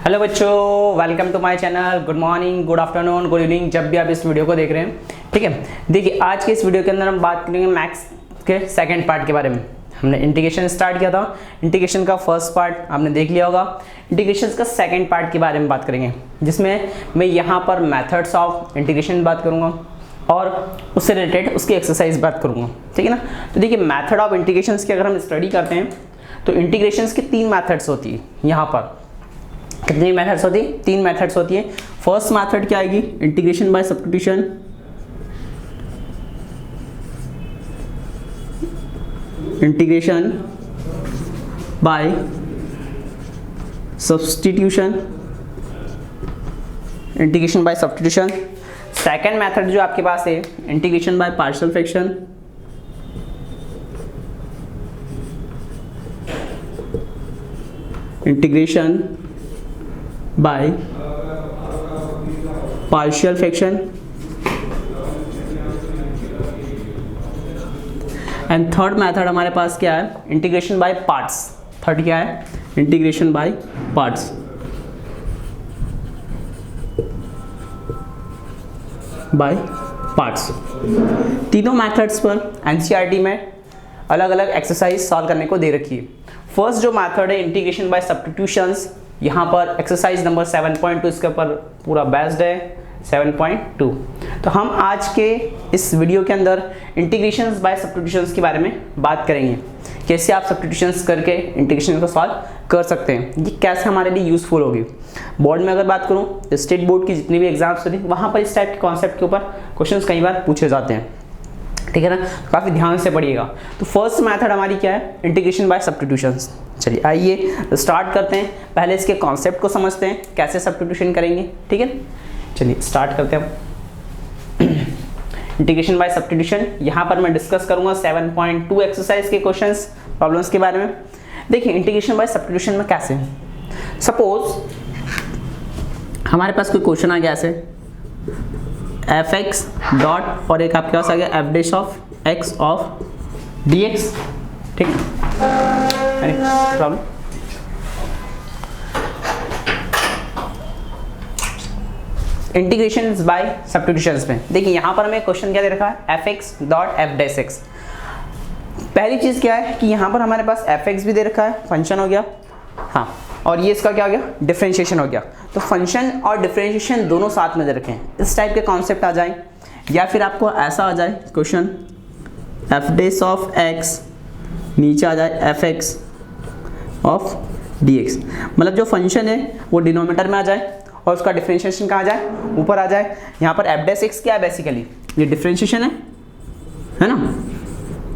Hello बच्चों, welcome to my channel. Good morning, good afternoon, good evening, जब भी आप इस वीडियो को देख रहे हैं। ठीक है, देखिए आज के इस वीडियो के अंदर हम बात करेंगे मैथ्स के सेकंड पार्ट के बारे में। हमने इंटीग्रेशन स्टार्ट किया था, इंटीग्रेशन का फर्स्ट पार्ट आपने देख लिया होगा। इंटीग्रेशन का सेकंड पार्ट के बारे में बात करेंगे, जिसमें मैं यहाँ पर मेथड्स ऑफ इंटीग्रेशन बात करूँगा और उससे रिलेटेड उसकी एक्सरसाइज बात करूँगा। ठीक है ना। तो देखिए मेथड ऑफ इंटीग्रेशन की अगर हम स्टडी करते हैं तो इंटीग्रेशन की 3 मेथड्स होती है। यहाँ पर कितनी मेथड्स होती है? 3 मेथड्स होती है। फर्स्ट मेथड क्या आएगी? Integration by substitution. Integration by substitution, integration by substitution. Second method जो आपके पास है integration by partial fraction, integration by partial fraction. And third method हमारे पास क्या है? Integration by parts. थर्ड क्या है? Integration by parts. By parts. तीनों methods पर एनसीईआरटी में अलग अलग एक्सरसाइज सॉल्व करने को दे रखी है। फर्स्ट जो मेथड है इंटीग्रेशन बाय सब्स्टिट्यूशंस, यहाँ पर एक्सरसाइज नंबर 7.2 इसके ऊपर पूरा बेस्ड है 7.2। तो हम आज के इस वीडियो के अंदर इंटीग्रेशंस बाय सब्स्टिट्यूशंस के बारे में बात करेंगे। कैसे आप सब्स्टिट्यूशंस करके इंटीग्रेशन को सॉल्व कर सकते हैं, ये कैसे हमारे लिए यूजफुल होगी। बोर्ड में अगर बात करूँ तो स्टेट बोर्ड की जितनी भी एग्जाम्स होती है वहाँ पर इस टाइप के कॉन्सेप्ट के ऊपर क्वेश्चन कई बार पूछे जाते हैं। ठीक है ना, काफ़ी ध्यान से पढ़िएगा। तो फर्स्ट मेथड हमारी क्या है? Integration by substitutions. चलिए आइए स्टार्ट करते हैं। पहले इसके कॉन्सेप्ट को समझते हैं, कैसे सब्स्टिट्यूशन करेंगे। ठीक है, चलिए स्टार्ट करते हैं। इंटीग्रेशन बाय सब्स्टिट्यूशन यहाँ पर मैं डिस्कस करूंगा 7.2 एक्सरसाइज के क्वेश्चंस प्रॉब्लम्स के बारे में। देखिए इंटीग्रेशन बाय सब्स्टिट्यूशन में कैसे, सपोज हमारे पास कोई क्वेश्चन आ गया ऐसे एफ एक्स डॉट और एक आपके पास आ गया F dash of x of d x. ठीक है, प्रॉब्लम इंटीग्रेशन बाय सब्स्टिट्यूशंस में देखिए यहाँ पर हमें क्वेश्चन क्या दे रखा है? F x dot F dash x. पहली चीज क्या है कि यहाँ पर हमारे पास एफ एक्स भी दे रखा है, फंक्शन हो गया, हाँ, और ये इसका क्या हो गया? डिफरेंशिएशन हो गया। तो फंक्शन और डिफरेंशिएशन दोनों साथ में दे रखे हैं। इस टाइप के कॉन्सेप्ट आ जाए, या फिर आपको ऐसा आ जाए question F dash of x, नीचे आ जाए F x of d x. मतलब जो फंक्शन है वो डिनोमिनेटर में आ जाए और उसका डिफरेंशिएशन कहाँ आ जाए? ऊपर आ जाए। यहाँ पर एफ डैश एक्स क्या है? बेसिकली ये डिफरेंशिएशन है ना,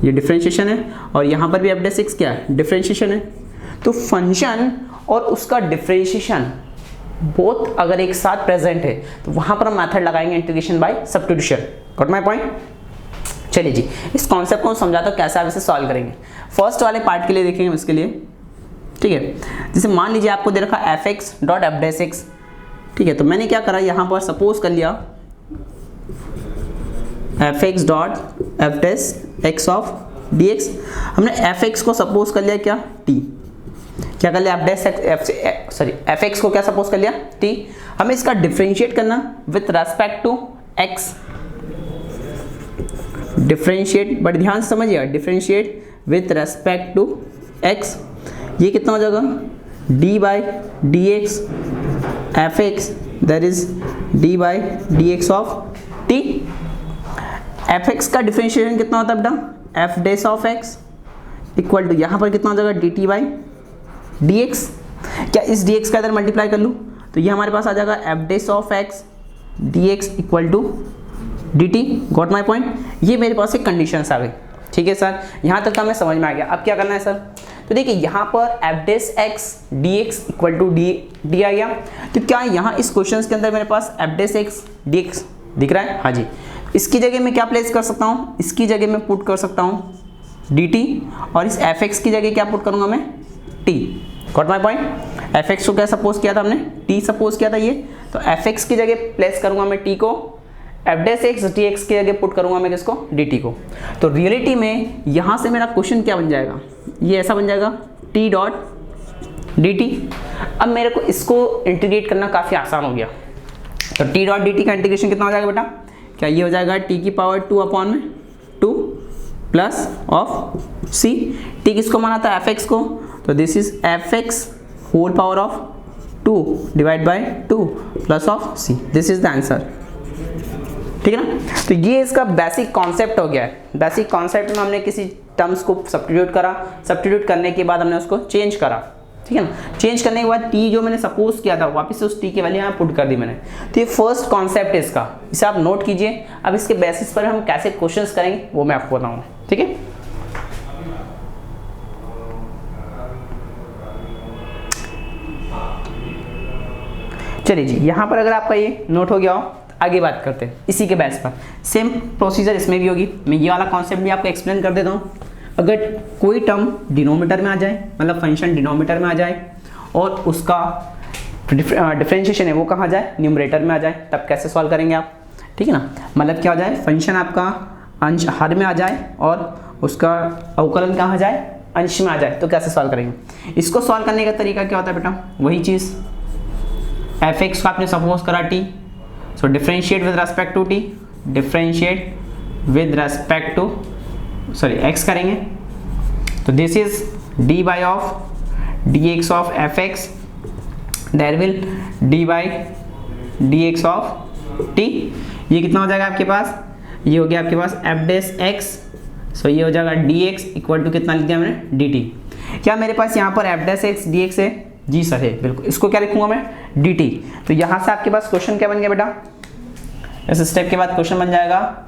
ये डिफरेंशिएशन है, और यहाँ पर भी एफ डैश एक्स क्या है? डिफरेंशिएशन है। तो फंक्शन और उसका डिफरेंशिएशन बोथ अगर एक साथ प्रेजेंट है तो वहां पर हम मेथड लगाएंगे integration by substitution. Got my point? चलिए जी, इस कॉन्सेप्ट को समझाता हूं कैसे आप इसे सॉल्व करेंगे। फर्स्ट वाले पार्ट के लिए देखेंगे हम इसके लिए। ठीक है, जैसे मान लीजिए आपको दे रखा F x dot F dash x. ठीक है, तो मैंने क्या करा, यहाँ पर सपोज कर लिया F x dot F dash x of d x. हमने एफ एक्स को सपोज कर लिया क्या? टी। क्या कर लिया? एफ एक्स को क्या सपोज कर लिया? टी। हमें इसका डिफरेंशिएट करना with respect to x. Differentiate, बड़े ध्यान से समझिएगा, differentiate with respect to x. ये कितना हो जाएगा? D by d x f x, that is d by d x of t. F x का डिफरेंशिएशन कितना होता है बेटा? F dash of x equal to यहाँ पर कितना हो जाएगा? D t by d x. क्या इस डी एक्स का इधर मल्टीप्लाई कर लूँ तो ये हमारे पास आ जाएगा f dash of x D x equal to d t. Got my point? ये मेरे पास एक कंडीशंस आ गई। ठीक है सर, यहाँ तक तो हमें समझ में आ गया। अब क्या करना है सर? तो देखिए यहाँ पर F dash X D x equal to D आ गया। तो क्या यहाँ इस क्वेश्चन के अंदर मेरे पास F dash X D X दिख रहा है? हाँ जी। इसकी जगह मैं क्या प्लेस कर सकता हूँ? इसकी जगह मैं पुट कर सकता हूँ डी टी, और इस एफ एक्स की जगह क्या पुट करूँगा मैं? T. Got my point? F x को क्या सपोज किया था हमने? टी सपोज किया था ये। तो एफ एक्स की जगह प्लेस करूंगा मैं टी को, F dash X D x की जगह पुट करूंगा मैं किसको? डी टी को। तो रियलिटी में यहाँ से मेरा क्वेश्चन क्या बन जाएगा? ये ऐसा बन जाएगा टी डॉट dt। अब मेरे को इसको इंटीग्रेट करना काफ़ी आसान हो गया, तो t डॉट dt का इंटीग्रेशन कितना हो जाएगा बेटा, क्या ये हो जाएगा t की पावर 2 अपॉन में 2 प्लस ऑफ c। t किसको माना था, fx को, तो this is fx whole power of 2 divide by 2 plus of c, this is the answer. ठीक है ना, तो ये इसका बेसिक कॉन्सेप्ट हो गया है। बेसिक कॉन्सेप्ट में हमने किसी टर्म्स को सब्स्टिट्यूट करा, सब्स्टिट्यूट करने के बाद हमने उसको चेंज करा, ठीक है ना। चेंज करने के बाद t जो मैंने सपोज किया था वापस से उस t की वैल्यू यहाँ पुट कर दी मैंने। तो ये फर्स्ट कॉन्सेप्ट है इसका, इसे आप नोट कीजिए। अब इसके बेसिस पर हम कैसे क्वेश्चंस करेंगे वो मैं आपको बताऊंगा, ठीक है। चलिए जी, यहाँ पर अगर आपका ये नोट हो गया हो, आगे बात करते हैं इसी के बेस पर। सेम प्रोसीजर इसमें भी होगी। मैं ये वाला कॉन्सेप्ट भी आपको एक्सप्लेन कर देता हूँ। अगर कोई टर्म डिनोमीटर में आ जाए, मतलब फंक्शन डिनोमीटर में आ जाए और उसका डिफरेंशिएशन है वो कहाँ जाए, न्यूमरेटर में आ जाए, तब कैसे सॉल्व करेंगे आप, ठीक है ना। मतलब क्या हो जाए, फंक्शन आपका अंश हर में आ जाए और उसका अवकलन कहाँ जाए, अंश में आ जाए, तो कैसे सॉल्व करेंगे। इसको सॉल्व करने का तरीका क्या होता है बेटा, वही चीज़ fx को आपने सपोज करा t, so differentiate with respect to t, differentiate with respect to x करेंगे, तो this is dy of dx of fx, there will dy dx of t। ये कितना हो जाएगा आपके पास, ये हो गया आपके पास f डैश x, सो ये हो जाएगा dx इक्वल टू कितना लिख दिया मैंने dt। क्या मेरे पास यहाँ पर f डैश x dx है, जी सर है, बिल्कुल। इसको क्या लिखूंगा मैं, dt। तो यहाँ से आपके पास क्वेश्चन क्या बन गया बेटा, इस स्टेप के बाद क्वेश्चन बन जाएगा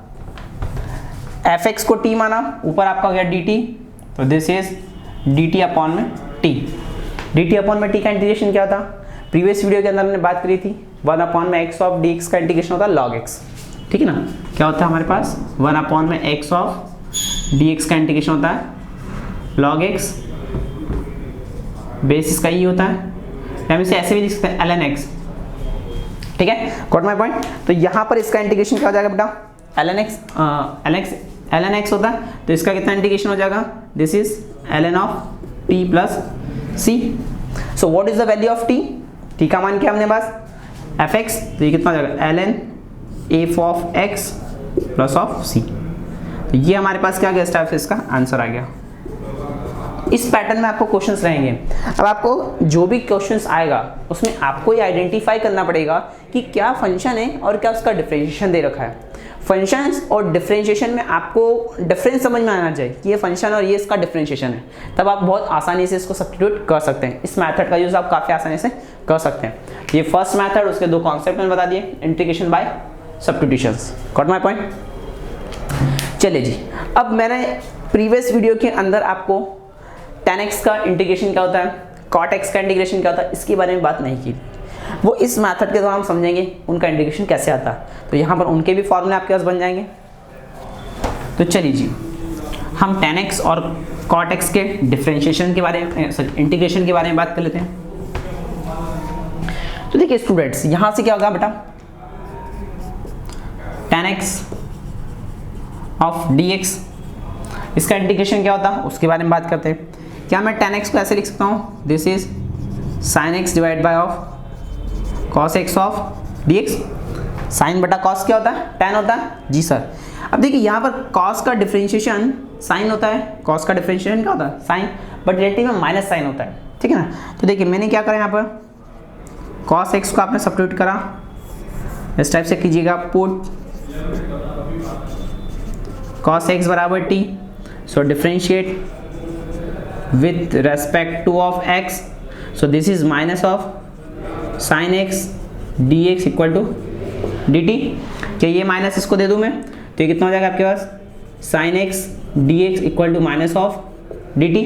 fx को t माना, ऊपर आपका हो गया dt, तो दिस इज dt अपॉन में t। dt अपॉन में t का इंटीग्रेशन क्या था, प्रीवियस वीडियो के अंदर हमने बात करी थी, 1 अपॉन में x ऑफ dx का इंटीग्रेशन होता है log x, ठीक है ना। क्या होता है हमारे पास, 1 अपॉन में x ऑफ dx का इंटीग्रेशन होता है log x, बेस इसका ही होता है, हम इसे ऐसे भी लिख सकते हैं ln x, ठीक है, गॉट माय पॉइंट। तो यहाँ पर इसका इंटीग्रेशन क्या हो जाएगा बेटा, ln x होता है, तो इसका कितना इंटीग्रेशन हो जाएगा, this is ln of t plus c। So what is the value of t, t का मान क्या हमने पास fx, तो ये कितना हो जाएगा ln f of x plus of c। तो ये हमारे पास क्या गया स्टेप, इसका आंसर आ गया। इस पैटर्न में आपको क्वेश्चंस रहेंगे। अब आपको जो भी क्वेश्चंस आएगा उसमें आपको ये आइडेंटिफाई करना पड़ेगा कि क्या फंक्शन है और क्या उसका डिफरेंशिएशन दे रखा है। फंक्शंस और डिफरेंशिएशन में आपको डिफरेंस समझ में आना चाहिए कि ये फंक्शन और ये इसका डिफरेंशिएशन है, तब आप बहुत आसानी से इसको सब्स्टिट्यूट कर सकते हैं। इस मेथड का यूज आप काफ़ी आसानी से कर सकते हैं। ये फर्स्ट मेथड, उसके दो कॉन्सेप्ट मैंने बता दिए, integration by substitutions, got my point. चलिए जी, अब मैंने प्रीवियस वीडियो के अंदर आपको tan x का इंटीग्रेशन क्या होता है, cot x का इंटीग्रेशन क्या होता है, इसके बारे में बात नहीं की। वो इस मेथड के द्वारा हम समझेंगे उनका इंटीग्रेशन कैसे आता है। तो यहाँ पर उनके भी फॉर्मूले आपके पास बन जाएंगे। तो चलिए जी, हम tan x और cot x के डिफरेंशिएशन के बारे में, इंटीग्रेशन के बारे में बात कर लेते हैं। तो देखिए स्टूडेंट्स, यहाँ से क्या होगा बेटा, tan x ऑफ dx, इसका इंटीग्रेशन क्या होता है उसके बारे में बात करते हैं। क्या मैं tan x को ऐसे लिख सकता हूँ, this is sin x divide by of cos x of dx। sin बटा cos क्या होता है, tan होता है, जी सर। अब देखिए यहाँ पर cos का डिफरेंशिएशन sin होता है, cos का डिफरेंशिएशन क्या होता है sin, बट रिलेटिव में माइनस साइन होता है, ठीक है ना। तो देखिए मैंने क्या करा, यहाँ पर cos x को आपने सब्स्टिट्यूट करा, इस टाइप से कीजिएगा, पुट cos x बराबर t, so differentiate with respect to of x, so this is minus of sin x dx equal to dt। क्या ये माइनस इसको दे दूं मैं, तो ये कितना हो जाएगा आपके पास, sin x dx equal to minus of dt,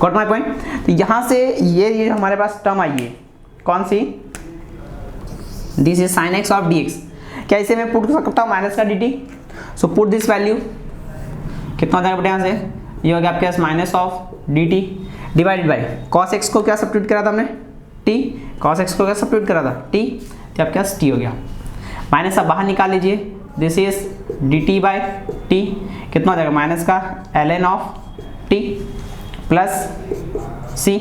got my point. तो यहाँ से ये हमारे पास टर्म आई है, कौन सी, this is sin x of dx। क्या इसे मैं पुट कर सकता हूँ माइनस का dt, so put this value, कितना हो जाएगा बेटा यहाँ से, ये हो गया आपके पास minus of dt divided by cos x को क्या सब्स्टिट्यूट करा था हमने, t, cos x को क्या सब्स्टिट्यूट करा था t, तो आपके पास t हो गया। माइनस आप बाहर निकाल लीजिए, this is dt by t, कितना हो जाएगा माइनस का ln of t plus c।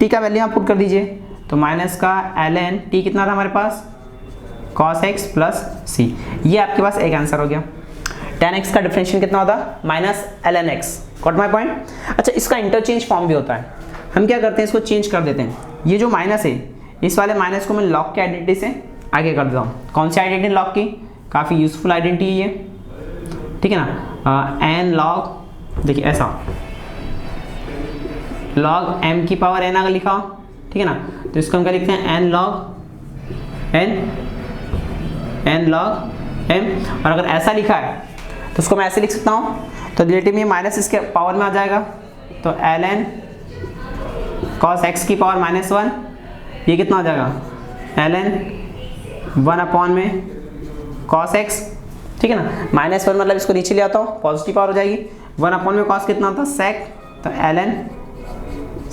T का वैल्यू आप पुट कर दीजिए, तो माइनस का ln टी कितना था हमारे पास, cos x प्लस सी। ये आपके पास एक आंसर हो गया। tan x का डिफरेंशियल कितना होता, minus ln x। Got my point. अच्छा, इसका इंटरचेंज फॉर्म भी होता है। हम क्या करते हैं, इसको चेंज कर देते हैं। ये जो माइनस है, इस वाले माइनस को मैं लॉग की आइडेंटिटी से आगे कर देता हूँ। कौन सी आइडेंटिटी लॉग की, काफ़ी यूजफुल आइडेंटिटी है ये, ठीक है ना। एन लॉग, देखिए ऐसा लॉग m की पावर n अगर लिखा हो, ठीक है ना, तो इसको हम क्या लिखते हैं, n log m। और अगर ऐसा लिखा है तो उसको मैं ऐसे लिख सकता हूँ, तो रिलेटिव में माइनस इसके पावर में आ जाएगा, तो ln cos x की पावर -1, ये कितना हो जाएगा, ln 1 अपॉन में cos x, ठीक है ना। -1 मतलब इसको नीचे ले आता हूँ, पॉजिटिव पावर हो जाएगी। 1 अपॉन में cos कितना होता है, sec, तो ln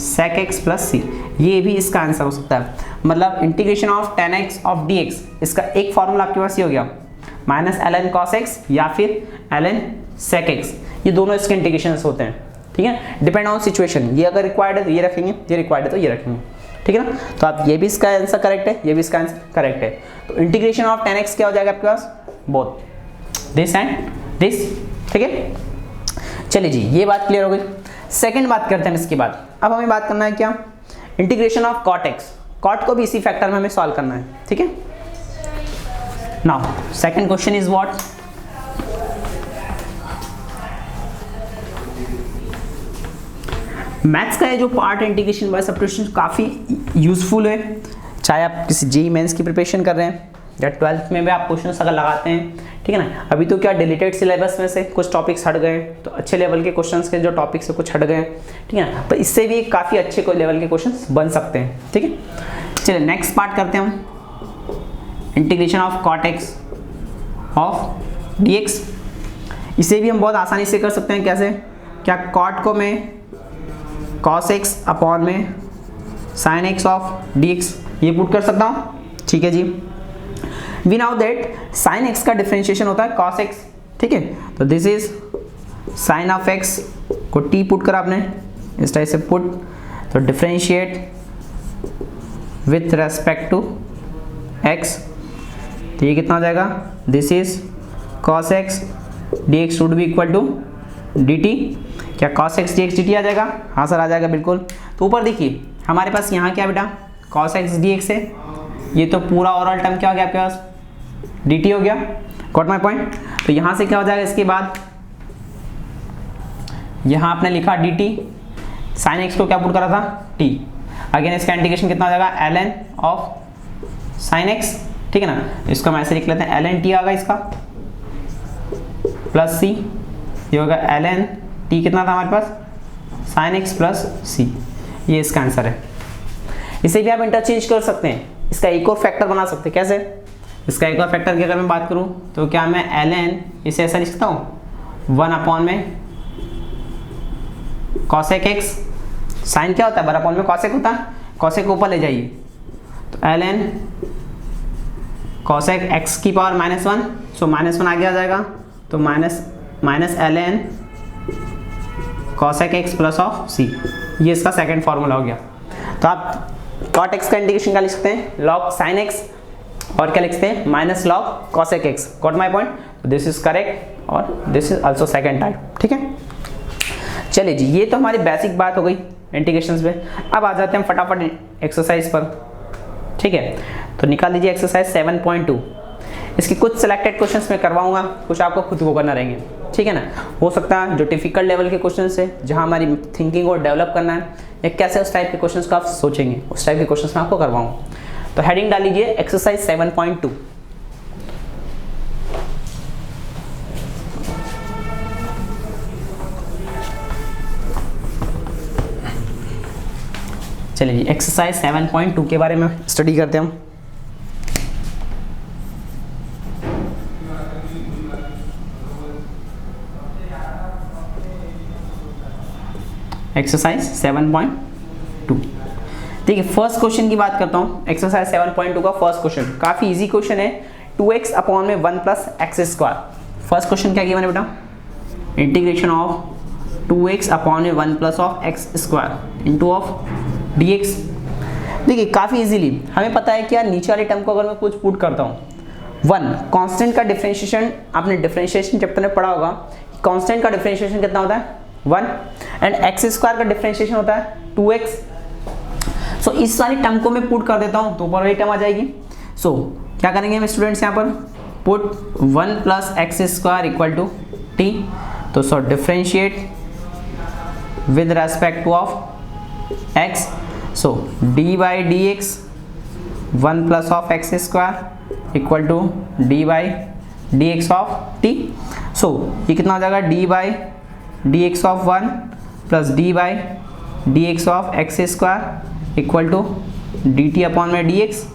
sec x प्लस सी। ये भी इसका आंसर हो सकता है। मतलब integration of tan x of dx, इसका एक फॉर्मूला आपके पास ये हो गया, -ln cos x या फिर ln sec x। ये दोनों इसके इंटीग्रेशन होते हैं, ठीक है, डिपेंड ऑन सिचुएशन। ये अगर रिक्वायर्ड है तो ये रखेंगे, ये रिक्वायर्ड है तो ये रखेंगे, ठीक है ना। तो आप ये भी इसका आंसर करेक्ट है, ये भी इसका आंसर करेक्ट है। तो इंटीग्रेशन ऑफ tan x क्या हो जाएगा आपके पास, बोथ दिस एंड दिस, ठीक है। चलिए जी, ये बात क्लियर हो गई। सेकंड बात करते हैं इसके बाद। अब हमें बात करना है क्या, integration of cot x। cot को भी इसी फैक्टर में हमें सॉल्व करना है, ठीक है। Now second question is what, maths का ये जो पार्ट इंटीग्रेशन बाय सब्स्टिट्यूशन काफ़ी यूजफुल है, चाहे आप किसी जेईई मेंस की प्रिपरेशन कर रहे हैं या 12th में भी आप क्वेश्चन अगर लगाते हैं, ठीक है ना। अभी तो क्या डिलीटेड सिलेबस में से कुछ टॉपिक्स हट गए, तो अच्छे लेवल के क्वेश्चंस के जो टॉपिक्स है कुछ हट गए, ठीक है ना। तो इससे भी काफ़ी अच्छे कोई लेवल के क्वेश्चंस बन सकते हैं, ठीक है। चलिए नेक्स्ट पार्ट करते हैं हम, integration of cot x of dx। इसे भी हम बहुत आसानी से कर सकते हैं। कैसे, क्या cot को मैं cos x अपॉन में sin x ऑफ dx ये पुट कर सकता हूँ, ठीक है जी। We now that sin x का डिफरेंशिएशन होता है cos x, ठीक है। तो this is sin of x को t पुट कर आपने इस टाइप से पुट, तो differentiate with respect to x, तो ये कितना हो जाएगा, this is cos x dx should be equal to dt। क्या cos x dx dt आ जाएगा, हाँ सर आ जाएगा बिल्कुल। तो ऊपर देखिए हमारे पास यहाँ क्या बेटा, cos x dx है, ये तो पूरा ओवरऑल टर्म क्या हो गया आपके पास, dt हो गया। Got my point. तो यहाँ से क्या हो जाएगा, इसके बाद यहाँ आपने लिखा dt, sin x को क्या पुट करा था, t। अगेन इसका इंटीग्रेशन कितना हो जाएगा, ln ऑफ sin x, ठीक है ना। इसको हम ऐसे लिख लेते हैं, ln t आ गया इसका प्लस c, ये होगा ln t कितना था हमारे पास, sin x प्लस c। ये इसका आंसर है। इसे भी आप इंटरचेंज कर सकते हैं, इसका एक और फैक्टर बना सकते हैं। कैसे, इसका एक और फैक्टर की अगर मैं बात करूं तो क्या मैं ln इसे ऐसा लिख सकता हूं, 1 अपॉन में cosec x, साइन क्या होता है, 1 अपॉन में cosec होता है, cosec को ऊपर ले जाइए, तो ln cosec x की पावर -1, सो -1 आगे आ जाएगा, तो minus ln cosec x plus of c। ये इसका सेकंड फॉर्मूला हो गया। तो आप cot x का इंटीग्रेशन क्या लिख सकते हैं, log sin x, और क्या लिख सकते हैं, minus log cosec x। Got my point. This is correct और this is also second type, ठीक है। चलिए जी, ये तो हमारी बेसिक बात हो गई इंटीग्रेशंस पे। अब आ जाते हैं फटाफट एक्सरसाइज पर, ठीक है। तो निकाल लीजिए एक्सरसाइज 7.2। इसके कुछ सिलेक्टेड क्वेश्चंस मैं करवाऊंगा, कुछ आपको खुद को करना रहेंगे, ठीक है ना। हो सकता है जो डिफिकल्ट लेवल के क्वेश्चंस है, जहां हमारी थिंकिंग को डेवलप करना है, या कैसे उस टाइप के क्वेश्चंस को आप सोचेंगे, उस टाइप के क्वेश्चंस मैं आपको करवाऊंगा। तो हेडिंग डाल लीजिए एक्सरसाइज 7.2। चलिए जी, एक्सरसाइज 7.2 के बारे में स्टडी करते हैं हम। एक्सरसाइज 7.2, ठीक है। फर्स्ट क्वेश्चन की बात करता हूँ। एक्सरसाइज 7.2 का फर्स्ट क्वेश्चन काफ़ी इजी क्वेश्चन है, 2x अपॉन में 1 plus x square. First question क्या किया मैंने बेटा, इंटीग्रेशन ऑफ 2x अपॉन में 1 plus of x square into of dx। देखिए काफ़ी इजीली हमें पता है कि यार नीचे वाले टर्म को अगर मैं कुछ पुट करता हूँ, 1 कांस्टेंट का डिफरेंशिएशन, आपने डिफरेंशिएशन चैप्टर में पढ़ा होगा, कांस्टेंट का डिफरेंशिएशन कितना होता है 1 एंड एक्स स्क्वायर का डिफरेंशिएशन होता है 2x। सो इस सारी टर्म को मैं पुट कर देता हूँ तो ऊपर वाली टर्म आ जाएगी। सो क्या करेंगे हम स्टूडेंट्स यहाँ पर, put 1 plus x square equal to t. तो so differentiate with respect to of x, so d by d x 1 plus of x square equal to d by d x of t. So ये कितना हो जाएगा, d by d x of 1 plus d by d x of x square equal to d t upon में d x.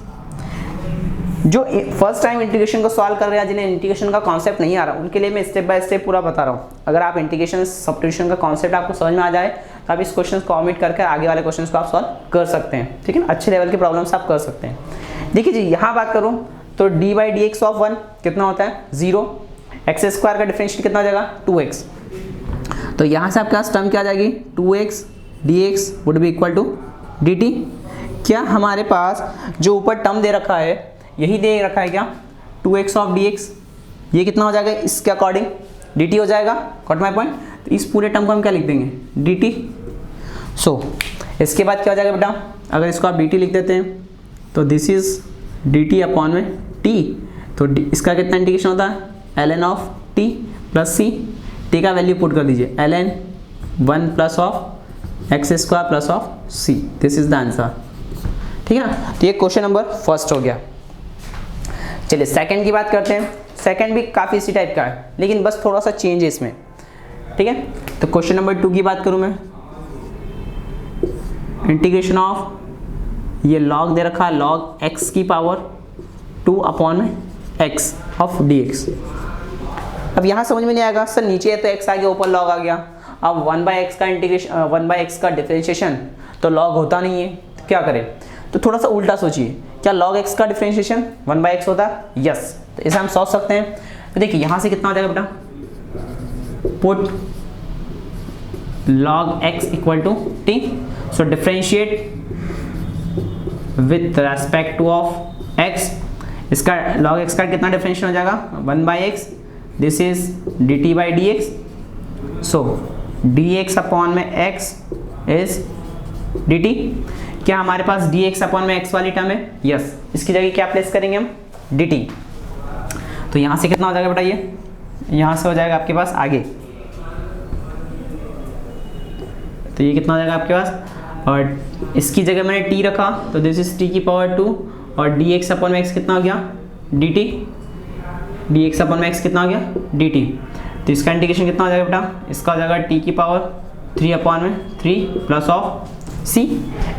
जो first time integration को solve कर रहे हैं, जिन्हें इंटीग्रेशन का कॉन्सेप्ट नहीं आ रहा, उनके लिए मैं स्टेप बाय स्टेप पूरा बता रहा हूँ। अगर आप इंटीग्रेशन सब्स्टिट्यूशन का कॉन्सेप्ट आपको समझ में आ जाए तो आप इस क्वेश्चन को ऑमिट करके आगे वाले क्वेश्चन को आप सॉल्व कर सकते हैं, ठीक है ना, अच्छे लेवल की प्रॉब्लम्स आप कर सकते हैं। देखिए जी यहाँ बात करूँ तो D by d x of 1 कितना होता है 0, एक्स स्क्वायर का डिफरेंशियल कितना हो जाएगा 2x। तो यहाँ से आपके पास टर्म क्या आ जाएगी 2x dx would be equal to dt। क्या हमारे पास जो ऊपर टर्म दे रखा है यही दे रखा है क्या, 2x ऑफ dx, ये कितना हो जाएगा इसके अकॉर्डिंग dt हो जाएगा, गॉट माय पॉइंट। तो इस पूरे टर्म को हम क्या लिख देंगे dt। सो इसके बाद क्या हो जाएगा बेटा, अगर इसको आप dt लिख देते हैं तो दिस इज dt अपॉन में t। तो इसका कितना इंटीग्रेशन होता है ln of t plus c, t का वैल्यू पुट कर दीजिए ln 1 plus of x square plus of c, this is the answer, ठीक है ना। तो ये क्वेश्चन नंबर फर्स्ट हो गया। चलिए सेकंड की बात करते हैं। सेकंड भी काफ़ी इसी टाइप का है लेकिन बस थोड़ा सा चेंज है इसमें, ठीक है। तो क्वेश्चन नंबर 2 की बात करूं मैं, इंटीग्रेशन ऑफ ये लॉग दे रखा है लॉग x की power 2 upon x of dx। अब यहाँ समझ में नहीं आएगा सर, नीचे है तो x आ गया ऊपर लॉग आ गया। अब 1/x का इंटीग्रेशन 1/x का डिफरेंशिएशन तो लॉग होता नहीं है, तो क्या करें, तो थोड़ा सा उल्टा सोचिए, क्या log x का डिफरेंशिएशन 1/x होता है, यस। तो इसे हम सोच सकते हैं। तो देखिए यहाँ से कितना हो जाएगा बेटा, put log x equal to t, so differentiate with respect to of x, इसका log x का कितना डिफरेंशिएशन हो जाएगा 1/x, this is dt by d x. So dx upon में x इज dt। क्या हमारे पास dx अपॉन में x वाली टर्म है, यस। इसकी जगह क्या प्लेस करेंगे हम dt। तो यहाँ से कितना हो जाएगा बेटा, ये यहाँ से हो जाएगा आपके पास आगे, तो ये कितना हो जाएगा आपके पास, और इसकी जगह मैंने t रखा तो दिस इज t की पावर 2 और dx अपॉन में x कितना हो गया dt, dx अपॉन में x कितना हो गया dt। तो इसका इंटीग्रेशन कितना हो जाएगा बेटा, इसका हो जाएगा t की पावर 3 अपॉन में 3 प्लस ऑफ c।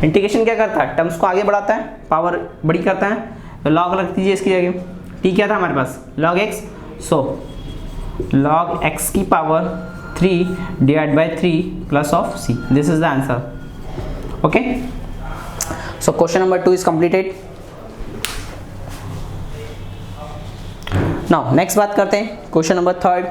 इंटीग्रेशन क्या करता है, टर्म्स को आगे बढ़ाता है, पावर बड़ी करता है। तो लॉग रख दीजिए इसकी जगह, t क्या था हमारे पास log x, सो log x की power 3 divide by 3 plus of c, this is the answer, okay. So question number 2 is completed. Now next बात करते हैं क्वेश्चन नंबर 3।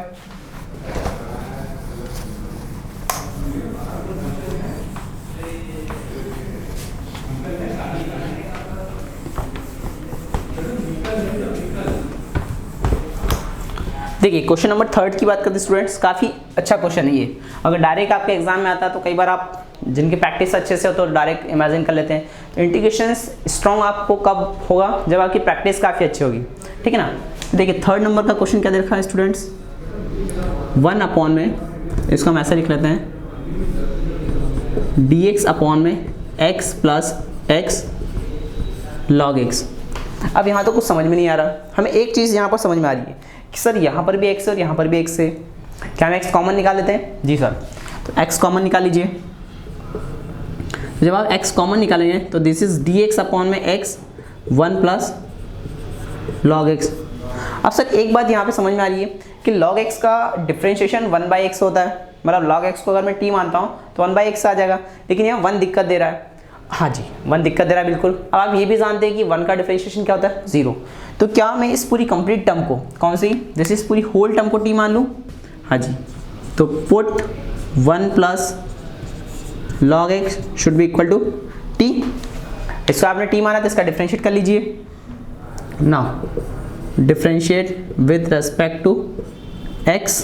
देखिए क्वेश्चन नंबर 3 की बात करते हैं स्टूडेंट्स, काफ़ी अच्छा क्वेश्चन है ये। अगर डायरेक्ट आपके एग्जाम में आता है तो कई बार आप जिनकी प्रैक्टिस अच्छे से हो तो डायरेक्ट इमेजिन कर लेते हैं। इंटीग्रेशन स्ट्रॉन्ग आपको कब होगा, जब आपकी प्रैक्टिस काफ़ी अच्छी होगी, ठीक है ना। देखिए 3rd नंबर का क्वेश्चन क्या दे रखा है स्टूडेंट्स, 1 अपॉन में, इसको हम ऐसा लिख लेते हैं dx अपॉन में x plus x log x। अब यहाँ तो कुछ समझ में नहीं आ रहा, हमें एक चीज़ यहाँ पर समझ में आ रही है कि सर यहाँ पर भी x है और यहाँ पर भी x है, क्या हम x कॉमन निकाल लेते हैं, जी सर। तो x कॉमन निकाल लीजिए। जब आप x कॉमन निकालेंगे तो दिस इज dx अपॉन में x 1 प्लस log x। अब सर एक बात यहाँ पे समझ में आ रही है कि log x का डिफरेंशिएशन 1/x होता है, मतलब log x को अगर मैं t मानता हूँ तो 1/x आ जाएगा, लेकिन यहाँ 1 दिक्कत दे रहा है। हाँ जी 1 दिक्कत दे रहा है बिल्कुल। अब आप ये भी जानते हैं कि 1 का डिफरेंशिएशन क्या होता है 0। तो क्या मैं इस पूरी कंप्लीट टर्म को, कौन सी, जैसे इस पूरी होल टर्म को t मान लूँ, हाँ जी, तो put 1 plus log x should be equal to t, इसको आपने टी माना तो इसका डिफरेंशिएट कर लीजिए। Now differentiate with respect to x,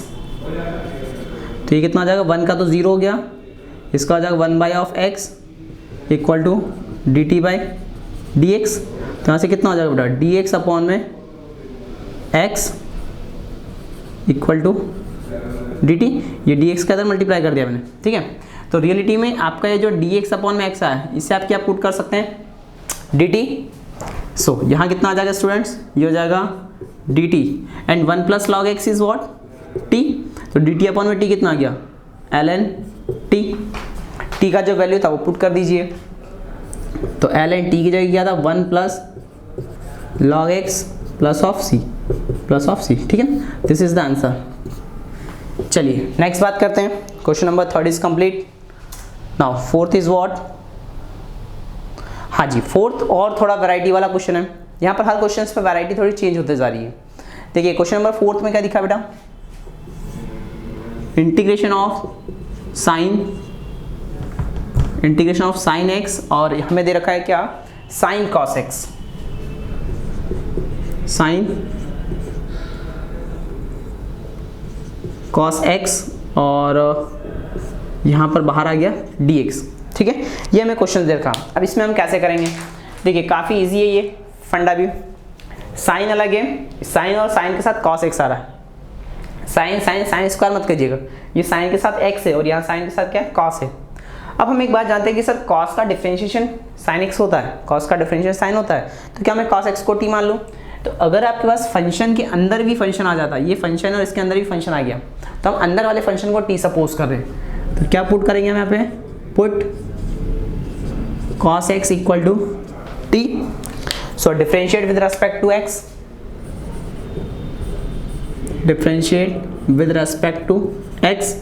तो ये कितना आ जाएगा, 1 का तो 0 हो गया, इसका आ जाएगा 1 by of x equal to d t by d x. तो यहाँ से कितना हो जाएगा बेटा, डी एक्स अपॉन में x equal to d t, ये डी एक्स के अंदर मल्टीप्लाई कर दिया मैंने, ठीक है। तो रियलिटी में आपका ये जो डी एक्स अपॉन में एक्स आया, इससे आप क्या पुट कर सकते हैं, डी टी। सो यहाँ कितना आ जाएगा स्टूडेंट्स, ये हो जाएगा d T and 1 plus log x is what, T. तो डी टी अपॉन में टी कितना आ गया, एल एन टी। टी का जो वैल्यू था वो पुट कर दीजिए, तो एल एन टी की जगह क्या था, 1 plus log x plus of c, ठीक है। This is the answer. चलिए नेक्स्ट बात करते हैं। Question number 3 is complete. Now 4th is what, हाँ जी 4th और थोड़ा वैरायटी वाला क्वेश्चन है। यहाँ पर हर क्वेश्चन पे वैरायटी थोड़ी चेंज होते जा रही है। देखिए क्वेश्चन नंबर 4th में क्या दिखा बेटा, इंटीग्रेशन ऑफ साइन एक्स, और हमें दे रखा है क्या, sine cos x, sine cos x, और यहाँ पर बाहर आ गया dx, ठीक है। ये हमें क्वेश्चन दे रखा। अब इसमें हम कैसे करेंगे, देखिए काफ़ी इजी है ये फंडा भी। साइन अलग है, साइन और साइन के साथ कॉस एक्स आ रहा है, साइन स्क्वायर मत कीजिएगा, ये साइन के साथ x है और यहाँ साइन के साथ क्या है, कॉस है। अब हम एक बात जानते हैं कि सर कॉस का डिफरेंशिएशन साइन एक्स होता है, कॉस का डिफरेंशिएशन साइन होता है, तो क्या मैं कॉस एक्स को टी मान लूँ। तो अगर आपके पास फंक्शन के अंदर भी फंक्शन आ जाता है, ये फंक्शन और इसके अंदर भी फंक्शन आ गया, तो हम अंदर वाले फंक्शन को टी सपोज कर रहे हैं, तो क्या पुट करेंगे हम यहाँ पे, put cos x equal to t. So differentiate with respect to x, differentiate with respect to x,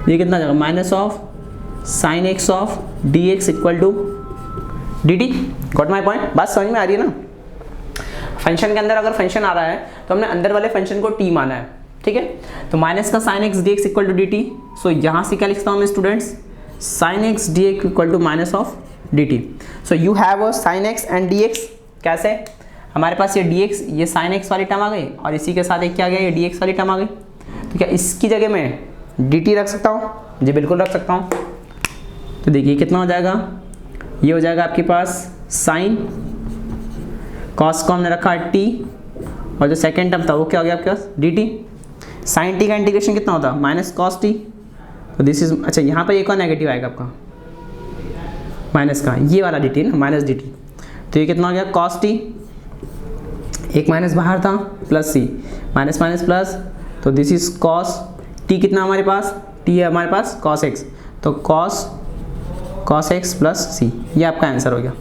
ये कितना जाएगा, minus of sine x of d x equal to d t. Got my point, बात समझ में आ रही है ना। Function के अंदर अगर फंक्शन आ रहा है तो हमने अंदर वाले फंक्शन को टी माना है, ठीक है। तो माइनस का sine x D x equal to d t. So यहाँ से क्या लिखता हूँ मैं students, sine x D x equal to minus of d t. So you have a sine x and d x, कैसे, हमारे पास ये डी एक्स, ये साइन एक्स वाली टर्म आ गई और इसी के साथ एक क्या आ गया, ये डी एक्स वाली टर्म आ गई। तो क्या इसकी जगह मैं डी टी रख सकता हूँ, जी बिल्कुल रख सकता हूँ। तो देखिए कितना हो जाएगा, ये हो जाएगा आपके पास साइन, कॉस को हमने रखा टी, और जो सेकेंड टर्म था वो क्या हो गया आपके पास, डी टी। साइन टी का इंटीग्रेशन कितना होता है, माइनस कॉस टी। तो दिस इज, अच्छा यहाँ पर एक और नेगेटिव आएगा आपका माइनस का, ये वाला डी टी ना, माइनस डी टी। तो ये कितना हो गया, कॉस टी, एक माइनस बाहर था, प्लस सी, माइनस माइनस प्लस, तो दिस इज कॉस टी, कितना हमारे पास, टी है हमारे पास कॉस एक्स, तो कॉस एक्स प्लस सी, ये आपका आंसर हो गया,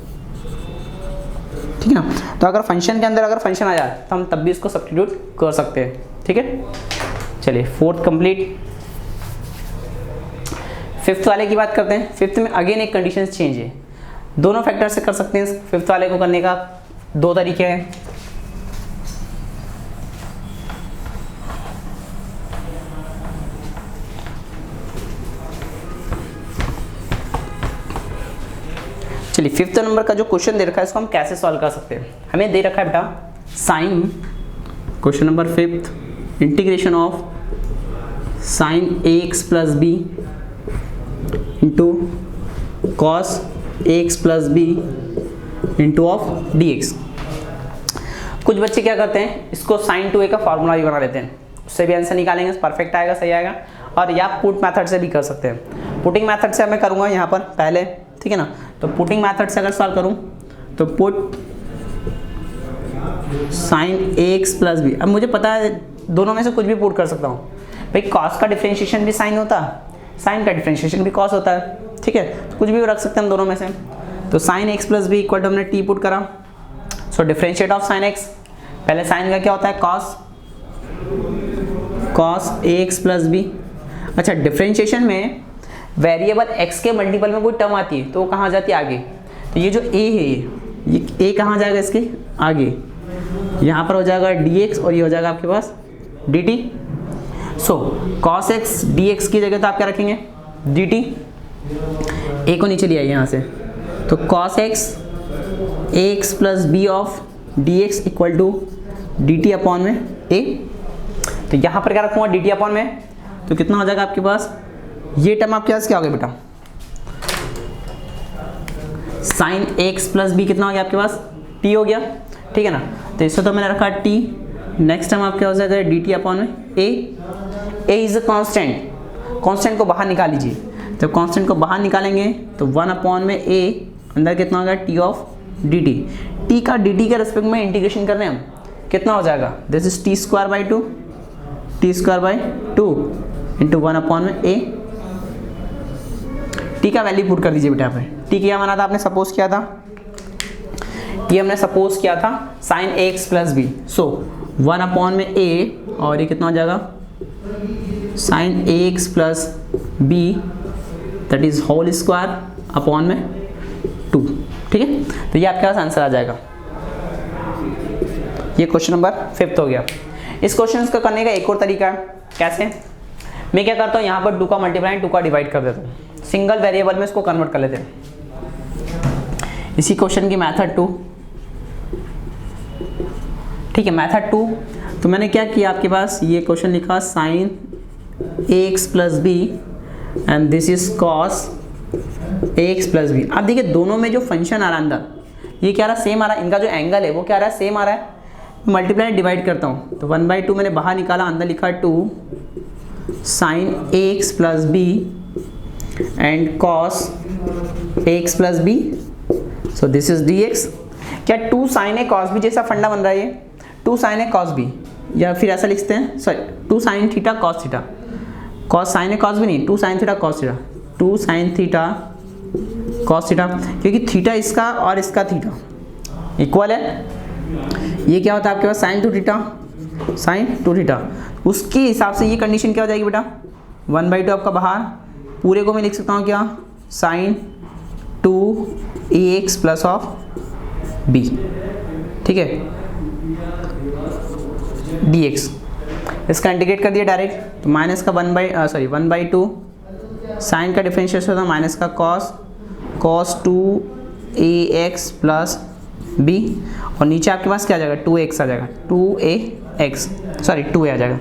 ठीक है ना। तो अगर फंक्शन के अंदर अगर फंक्शन आ जाए तो हम तब भी इसको सब्स्टिट्यूट कर सकते हैं, ठीक है। चलिए 4th कंप्लीट। 5th वाले की बात करते हैं। 5th में अगेन एक कंडीशन चेंज है, दोनों फैक्टर से कर सकते हैं। 5th वाले को करने का 2 तरीके हैं। चलिए 5th नंबर का जो क्वेश्चन दे रखा है इसको हम कैसे सॉल्व कर सकते हैं। हमें दे रखा है बेटा sine, question number 5th, integration of sine a x plus b into cos a x plus b into of d x. कुछ बच्चे क्या करते हैं, इसको साइन टू ए का फॉर्मूला भी बना लेते हैं, उससे भी आंसर निकालेंगे, परफेक्ट आएगा, सही आएगा। और या पुट मेथड से भी कर सकते हैं। पुटिंग मेथड से मैं करूँगा यहाँ पर पहले, ठीक है ना। तो पुटिंग मेथड से अगर सॉल्व करूँ तो put sign a x plus b, अब मुझे पता है दोनों में से कुछ भी पुट कर सकता हूँ भाई। कॉस का डिफरेंशिएशन भी साइन होता है, साइन का डिफरेंशिएशन भी कॉस होता है, ठीक है। तो कुछ भी रख सकते हैं हम दोनों में से। तो sine x plus b equal to हमने टी पुट करा, so differentiate of sine x, पहले साइन का क्या होता है, cos a x plus b. अच्छा डिफरेंशिएशन में वेरिएबल x के मल्टीपल में कोई टर्म आती है तो वो कहाँ जाती है, आगे। तो ये जो a है ये a कहाँ जाएगा, इसके आगे, यहाँ पर हो जाएगा dx और ये हो जाएगा आपके पास dt। सो cos x dx की जगह तो आप क्या रखेंगे, dt। a को नीचे लिया यहाँ से, तो cos x ax plus b of dx equal to dt upon में a। तो यहाँ पर क्या रखूँगा dt अपॉन में, तो कितना हो जाएगा आपके पास, ये टर्म आपके पास क्या हो गया बेटा, साइन x प्लस बी कितना हो गया आपके पास, t हो गया, ठीक है ना। तो इससे तो मैंने रखा t, नेक्स्ट टर्म आपके हो जाएगा dt अपॉन में a is a constant, constant को बाहर निकाल लीजिए। जब कांस्टेंट को बाहर निकालेंगे तो 1 अपॉन में a, अंदर कितना होगा t ऑफ dt, t का dt के रेस्पेक्ट में इंटीग्रेशन कर रहे हैं हम, कितना हो जाएगा, this is t square by 2, t square by 2 into 1 upon में a। t का वैल्यू पुट कर दीजिए बेटा यहाँ पे। t क्या माना था आपने, सपोज किया था, ये हमने सपोज किया था sine x plus b, so 1 upon में a और ये कितना हो जाएगा sine ax plus b that is whole square upon में 2, ठीक है। तो ये आपके पास आंसर आ जाएगा। ये क्वेश्चन नंबर 5 हो गया। इस क्वेश्चन का करने का एक और तरीका है, कैसे, मैं क्या करता हूँ यहाँ पर 2 का मल्टीप्लाई 2 का डिवाइड कर देता हूँ, सिंगल वेरिएबल में इसको कन्वर्ट कर लेते हैं। इसी क्वेश्चन की मेथड 2, ठीक है, मेथड 2। तो मैंने क्या किया, आपके पास ये क्वेश्चन लिखा sine ax plus b and this is cos ax plus b. अब देखिए दोनों में जो फंक्शन आ रहा है अंदर, ये क्या आ रहा है, सेम आ रहा है, इनका जो एंगल है वो क्या आ रहा है, सेम आ रहा है। मल्टीप्लाई डिवाइड करता हूँ तो 1/2 मैंने बाहर निकाला, अंदर लिखा 2 sine ax plus b and cos ax plus b, so this is dx। क्या 2 साइन ए कॉस बी जैसा फंडा बन रहा है ये, 2 साइन ए कॉस बी, या फिर ऐसा लिखते हैं, sorry 2 sine theta cos theta, cos sine a cos भी नहीं, 2 sine theta cos theta, 2 sine theta cos theta, क्योंकि थीटा इसका और इसका थीटा इक्वल है। ये क्या होता है आपके पास साइन 2 थीटा, साइन 2 थीटा, उसके हिसाब से ये कंडीशन क्या हो जाएगी बेटा, 1/2 आपका बाहर, पूरे को मैं लिख सकता हूँ क्या, sign 2ax plus of b, ठीक है, dx। इसका इंटीग्रेट कर दिया डायरेक्ट, तो माइनस का 1/2 साइन का डिफरेंशिएशन होता है माइनस का cos 2ax प्लस b, और नीचे आपके पास क्या आ जाएगा 2x आ जाएगा, 2a आ जाएगा।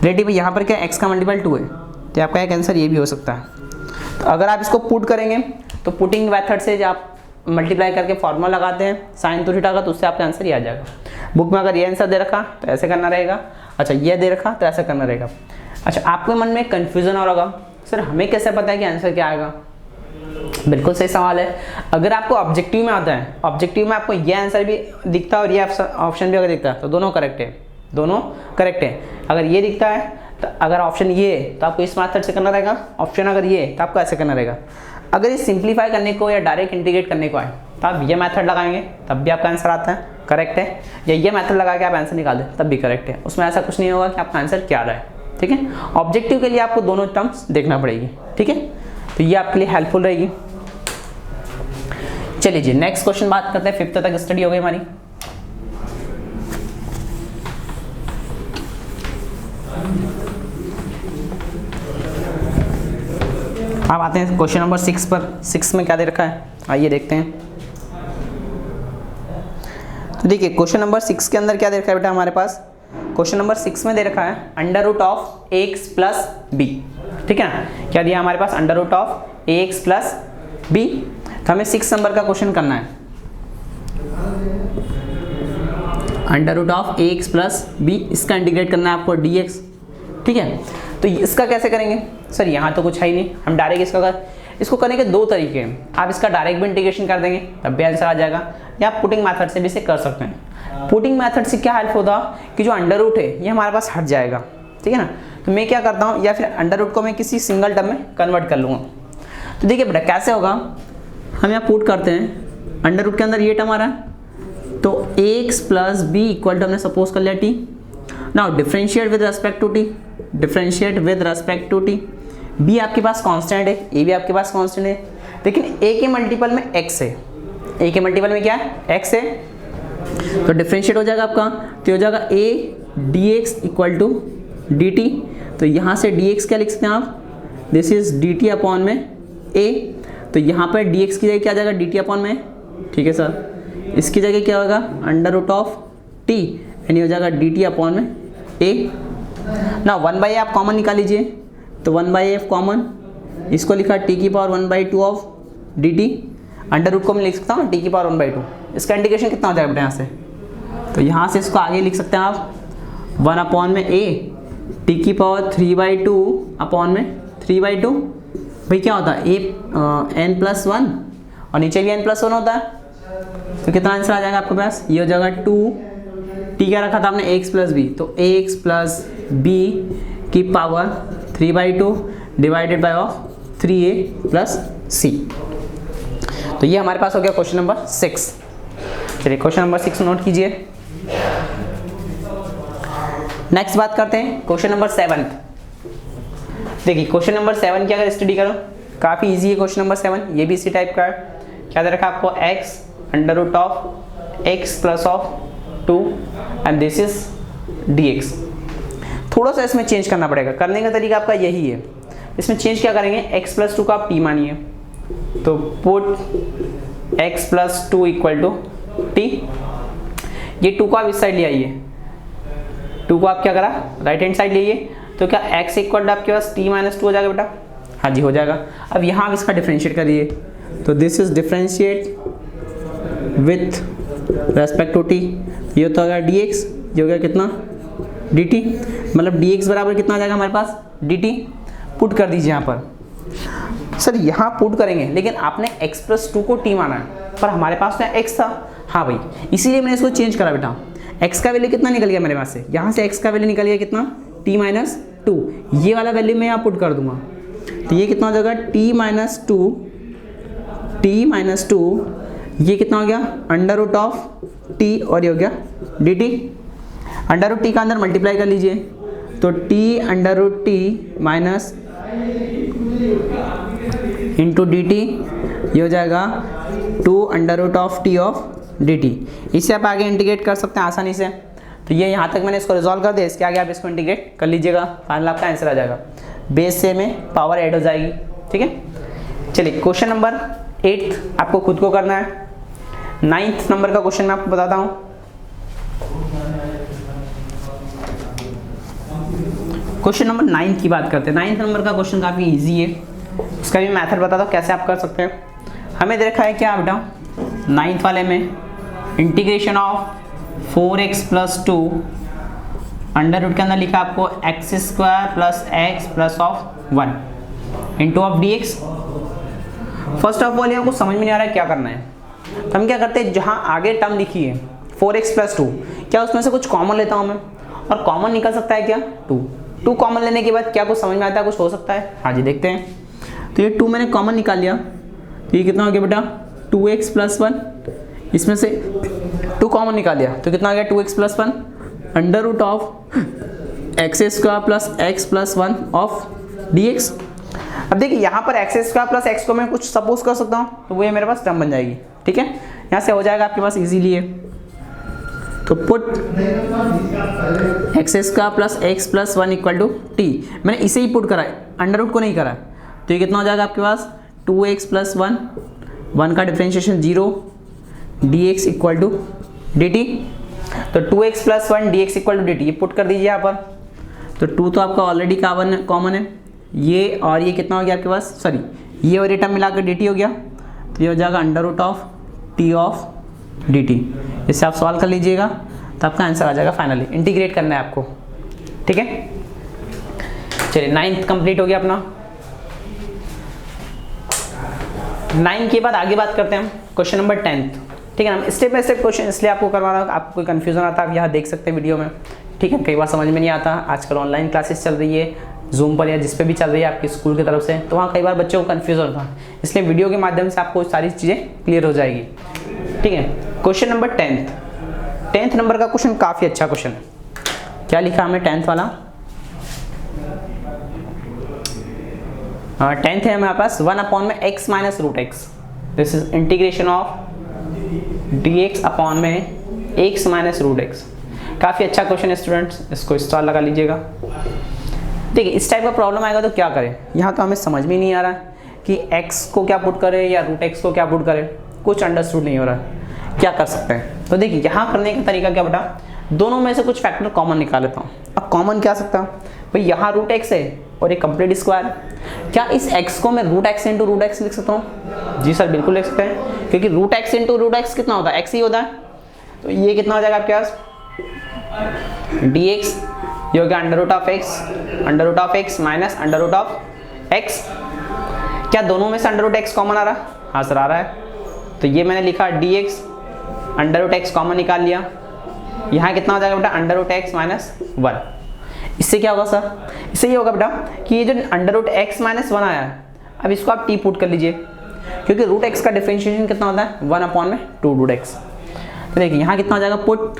रिलेटिव यहाँ पर क्या x का मल्टीपल 2 है, तो आपका एक आंसर ये भी हो सकता है। तो अगर आप इसको पुट करेंगे तो पुटिंग मेथड से जब आप मल्टीप्लाई करके फॉर्मूला लगाते हैं साइन 2 थीटा का, तो उससे आपका आंसर ये आ जाएगा। बुक में अगर ये आंसर दे रखा तो ऐसे करना रहेगा, अच्छा ये दे रखा तो ऐसा करना रहेगा। अच्छा आपके मन में कन्फ्यूज़न हो रहा होगा, सर हमें कैसे पता है कि आंसर क्या आएगा। बिल्कुल सही सवाल है। अगर आपको ऑब्जेक्टिव में आता है, ऑब्जेक्टिव में आपको ये आंसर भी दिखता है और ये ऑप्शन भी अगर दिखता है तो दोनों करेक्ट है, दोनों करेक्ट है। अगर ये दिखता है तो अगर ऑप्शन ये है तो आपको इस मेथड से करना रहेगा, ऑप्शन अगर ये है तो आपको ऐसे करना रहेगा। अगर ये सिंप्लीफाई करने को या डायरेक्ट इंटीग्रेट करने को आए तो आप ये मेथड लगाएंगे तब भी आपका आंसर आता है, करेक्ट है, या ये मेथड लगा के आप आंसर निकाल दें तब भी करेक्ट है। उसमें ऐसा कुछ नहीं होगा कि आपका आंसर क्या आ रहा है, ठीक है। ऑब्जेक्टिव के लिए आपको दोनों टर्म्स देखना पड़ेगी, ठीक है, तो ये आपके लिए हेल्पफुल रहेगी। चलिए जी नेक्स्ट क्वेश्चन बात करते हैं। 5th तक स्टडी हो गई हमारी। अब आते हैं क्वेश्चन नंबर 6 पर। 6 में क्या दे रखा है, आइए देखते हैं। तो देखिए क्वेश्चन नंबर 6 के अंदर क्या दे रखा है बेटा हमारे पास। क्वेश्चन नंबर 6 में दे रखा है under root of ax plus b, ठीक है ना। क्या दिया हमारे पास, under root of ax plus b. तो हमें 6 नंबर का क्वेश्चन करना है, under root of ax plus b, इसका इंटीग्रेट करना है आपको dx, ठीक है। तो इसका कैसे करेंगे, सर यहाँ तो कुछ है ही नहीं, हम डायरेक्ट इसको करने के 2 तरीके हैं। आप इसका डायरेक्ट भी इंटीग्रेशन कर देंगे तब भी आंसर आ जाएगा, या आप पुटिंग मेथड से भी इसे कर सकते हैं। पुटिंग मेथड से क्या हेल्प होता कि जो अंडर रूट है ये हमारे पास हट जाएगा, ठीक है ना। तो मैं क्या करता हूँ, या फिर अंडर रूट को मैं किसी सिंगल टर्म में कन्वर्ट कर लूँगा। तो देखिए बेटा कैसे होगा, हम यहाँ पुट करते हैं, अंडर रूट के अंदर ये टर्म आ रहा है तो ax plus b equal to हमने सपोज कर लिया t। Now differentiate with respect to t, differentiate with respect to t। b आपके पास कांस्टेंट है, a भी आपके पास कांस्टेंट है, लेकिन a के मल्टीपल में x है, a के मल्टीपल में क्या है x है, तो डिफरेंशिएट हो जाएगा आपका, तो हो जाएगा a dx equal to dt। तो यहाँ से dx क्या लिख सकते हैं आप, दिस इज dt अपॉन में a। तो यहाँ पर dx की जगह क्या आ जाएगा, dt अपॉन में, ठीक है सर। इसकी जगह क्या होगा, अंडर रूट ऑफ t, यानी हो जाएगा dt अपॉन में a। ना 1/a आप कॉमन निकाल लीजिए, तो 1/a कॉमन, इसको लिखा t की power 1/2 of dt, under root को मैं लिख सकता हूँ t की पावर 1/2। इसका इंटीग्रेशन कितना हो जाएगा बेटा यहाँ से, तो यहाँ से इसको आगे लिख सकते हैं आप 1 अपॉन में a t की पावर 3/2 अपॉन में 3/2। भाई क्या होता है a n+1 और नीचे भी n+1 होता है, तो कितना आंसर आ जाएगा आपके पास, ये हो जाएगा 2 t क्या रखा था आपने ax + b, तो ax + b की power 3/2 divided by of 3a + c। तो ये हमारे पास हो गया क्वेश्चन नंबर 6। चलिए क्वेश्चन नंबर 6 नोट कीजिए। नेक्स्ट बात करते हैं क्वेश्चन नंबर 7। देखिए क्वेश्चन नंबर 7 की अगर स्टडी करो, काफ़ी इजी है क्वेश्चन नंबर 7, ये भी इसी टाइप का है। क्या दे रखा आपको, x under root of x plus of 2 and this is dx। थोड़ा सा इसमें चेंज करना पड़ेगा, करने का तरीका आपका यही है। इसमें चेंज क्या करेंगे, x प्लस 2 का आप t मानिए, तो put x plus 2 equal to t। ये 2 को आप इस साइड ले आइए, 2 को आप क्या करा, राइट हैंड साइड लिए, तो क्या x इक्वल टू आपके पास t - 2 हो जाएगा बेटा, हाँ जी हो जाएगा। अब यहाँ आप इसका डिफरेंशिएट करिए, तो this is differentiate with respect to t, ये तो हो गया dx, ये हो गया कितना dt, मतलब dx बराबर कितना आ जाएगा हमारे पास dt। पुट कर दीजिए यहाँ पर। सर यहाँ पुट करेंगे, लेकिन आपने x + 2 को t माना है, पर हमारे पास तो x था, हाँ भाई इसीलिए मैंने इसको चेंज करा बेटा। x का वैल्यू कितना निकल गया मेरे पास से, यहाँ से x का वैल्यू निकल गया कितना, t - 2, ये वाला वैल्यू मैं यहाँ पुट कर दूंगा, तो ये कितना हो जाएगा t - 2, ये कितना हो गया अंडर रूट ऑफ t और ये हो गया dt। अंडर रूट t का अंदर मल्टीप्लाई कर लीजिए, तो t under root t minus into dt, ये हो जाएगा 2 under root of t of dt। इसे आप आगे इंटीग्रेट कर सकते हैं आसानी से। तो ये यहाँ तक मैंने इसको रिजॉल्व कर दिया, इसके आगे आप इसको इंटीग्रेट कर लीजिएगा, फाइनल आपका आंसर आ जाएगा। बेस से में पावर ऐड हो जाएगी, ठीक है। चलिए क्वेश्चन नंबर 8 आपको खुद को करना है। 9th नंबर का क्वेश्चन मैं आपको बताता हूँ। क्वेश्चन नंबर 9 की बात करते हैं। 9th नंबर का क्वेश्चन काफ़ी इजी है, उसका भी मेथड बताता हूँ कैसे आप कर सकते हैं। हमें दे रखा है क्या बेटा, 9th वाले में integration of 4x + 2 under root के अंदर लिखा आपको x² + x plus of 1 into of dx। First of all हमको समझ में नहीं आ रहा है क्या करना है, तो हम क्या करते हैं, जहाँ आगे टर्म लिखी है 4x + 2, क्या उसमें से कुछ कॉमन लेता हूँ मैं, और कॉमन निकल सकता है क्या 2 कॉमन लेने के बाद क्या कुछ समझ में आता है, कुछ हो सकता है, हाँ जी देखते हैं। तो ये 2 मैंने कॉमन निकाल लिया, तो ये कितना हो गया बेटा 2x + 1, इसमें से 2 कॉमन निकाल लिया, तो कितना आ गया 2x + 1 under root of x² + x plus 1 of dx। अब देखिए यहाँ पर x² + x को मैं कुछ सपोज कर सकता हूँ, तो वो ये मेरे पास टर्म बन जाएगी, ठीक है। यहाँ से हो जाएगा आपके पास इजीली है, तो put x² + x plus 1 equal to t। मैंने इसे ही पुट करा है, अंडर रूट को नहीं करा है, तो ये कितना हो जाएगा आपके पास 2x + 1 का differentiation 0 dx equal to dt। तो 2x + 1 dx equal to dt, ये पुट कर दीजिए यहाँ पर। तो 2 तो आपका ऑलरेडी कॉमन है, ये और ये कितना हो गया आपके पास, सॉरी ये और ये टर्म मिलाकर dt हो गया, तो ये हो जाएगा under root of t of dt। इससे आप सॉल्व कर लीजिएगा, तो आपका आंसर आ जाएगा फाइनली। इंटीग्रेट करना है आपको, ठीक है। चलिए 9th कंप्लीट हो गया अपना। 9 के बाद आगे बात करते हैं हम क्वेश्चन नंबर 10th, ठीक है ना। स्टेप बाय स्टेप क्वेश्चन इसलिए आपको करवा रहा हूँ, आपको कोई कन्फ्यूजन आता है आप यहाँ देख सकते हैं वीडियो में, ठीक है। कई बार समझ में नहीं आता, आजकल ऑनलाइन क्लासेस चल रही है जूम पर या जिस पे भी चल रही है आपकी स्कूल की तरफ से, तो वहाँ कई बार बच्चों को कन्फ्यूजन होता है, इसलिए वीडियो के माध्यम से आपको सारी चीज़ें क्लियर हो जाएगी, ठीक है। क्वेश्चन नंबर 10th नंबर का क्वेश्चन काफ़ी अच्छा क्वेश्चन है। क्या लिखा हमें 10th वाला, 10th है हमारे पास 1 अपॉन में x - √x, this is integration of dx upon में x - √x। काफ़ी अच्छा क्वेश्चन है स्टूडेंट्स, इसको स्टार लगा लीजिएगा। देखिए इस टाइप का प्रॉब्लम आएगा तो क्या करें, यहाँ तो हमें समझ में नहीं आ रहा है कि x को क्या पुट करें या रूट x को क्या पुट करें, कुछ अंडरस्टूड नहीं हो रहा है, क्या कर सकते हैं। तो देखिए यहाँ करने का तरीका क्या बेटा, दोनों में से कुछ फैक्टर कॉमन निकाल लेता हूँ। अब कॉमन क्या सकता हूँ भाई, यहाँ रूट x है और एक कंप्लीट स्क्वायर, क्या इस x को मैं root x into root x लिख सकता हूँ? जी सर बिल्कुल लिख सकते हैं, क्योंकि root x into root x कितना होता है, x ही होता है। तो ये कितना हो जाएगा आपके पास dx, ये हो गया under root of x minus under root of x। क्या दोनों में से अंडर रूट x कॉमन आ रहा है? हाँ सर आ रहा है। तो ये मैंने लिखा dx, under root x common निकाल लिया, यहाँ कितना हो जाएगा बेटा अंडर रूट x माइनस 1। इससे क्या होगा सर, इससे ये होगा बेटा कि ये जो अंडर रूट x माइनस 1 आया है, अब इसको आप t पुट कर लीजिए, क्योंकि रूट x का डिफरेंशिएशन कितना होता है 1 अपॉन में 2 रूट x। तो देखिए यहाँ कितना हो जाएगा, put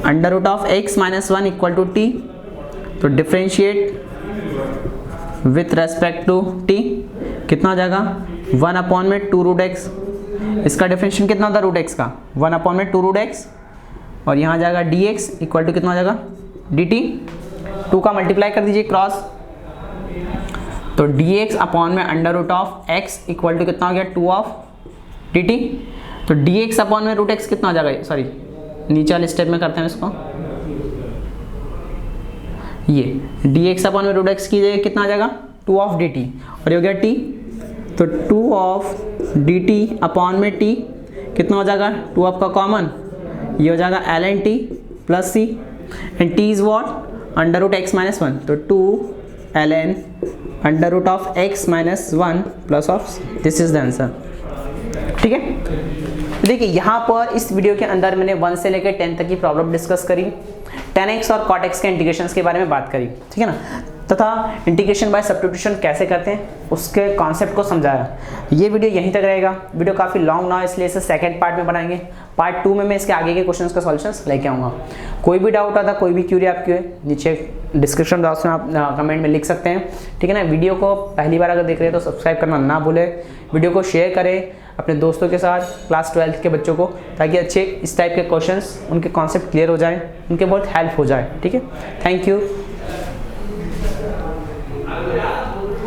under root of x minus 1 equal to t, तो differentiate with respect to t कितना हो जाएगा 1 अपॉन में 2 रूट x। इसका डिफरेंशिएशन कितना होता है रूट x का 1 अपॉन में 2 रूट x, और यहाँ जाएगा dx इक्वल टू कितना हो जाएगा dt, 2 का मल्टीप्लाई कर दीजिए क्रॉस, तो dx अपॉन में under root of x equal to कितना हो गया 2 ऑफ dt। तो dx अपॉन में रूट x कितना हो जाएगा, सॉरी नीचे वाले स्टेप में करते हैं इसको, ये dx अपॉन में रूट x की जगह कितना आ जाएगा 2 ऑफ dt, और ये हो गया t, तो 2 ऑफ dt अपॉन में t कितना हो जाएगा 2 ऑफ का कॉमन, ये हो जाएगा ln t plus c, and t is what under root x minus 1, तो 2 ln under root of x minus 1 plus of c, this is the answer. ठीक है, देखिए यहाँ पर इस वीडियो के अंदर मैंने 1 से लेकर 10 तक की प्रॉब्लम डिस्कस करी, 10x और cot x के इंटीग्रेशंस के बारे में बात करी, ठीक है ना, तथा इंटीग्रेशन बाय सब्स्टिट्यूशन कैसे करते हैं उसके कॉन्सेप्ट को समझाया। ये वीडियो यहीं तक रहेगा, वीडियो काफ़ी लॉन्ग ना हो इसलिए इसे सेकंड पार्ट में बनाएंगे। पार्ट 2 में मैं इसके आगे के क्वेश्चंस का सॉल्यूशंस लेके आऊँगा। कोई भी डाउट आता, कोई भी क्यूरी आपकी नीचे डिस्क्रिप्शन बॉक्स में आप कमेंट में लिख सकते हैं, ठीक है ना। वीडियो को पहली बार अगर देख रहे हैं तो सब्सक्राइब करना ना भूलें, वीडियो को शेयर करें अपने दोस्तों के साथ, क्लास 12 के बच्चों को, ताकि अच्छे इस टाइप के क्वेश्चंस उनके कॉन्सेप्ट क्लियर हो जाए, उनके बहुत हेल्प हो जाए। ठीक है, थैंक यू।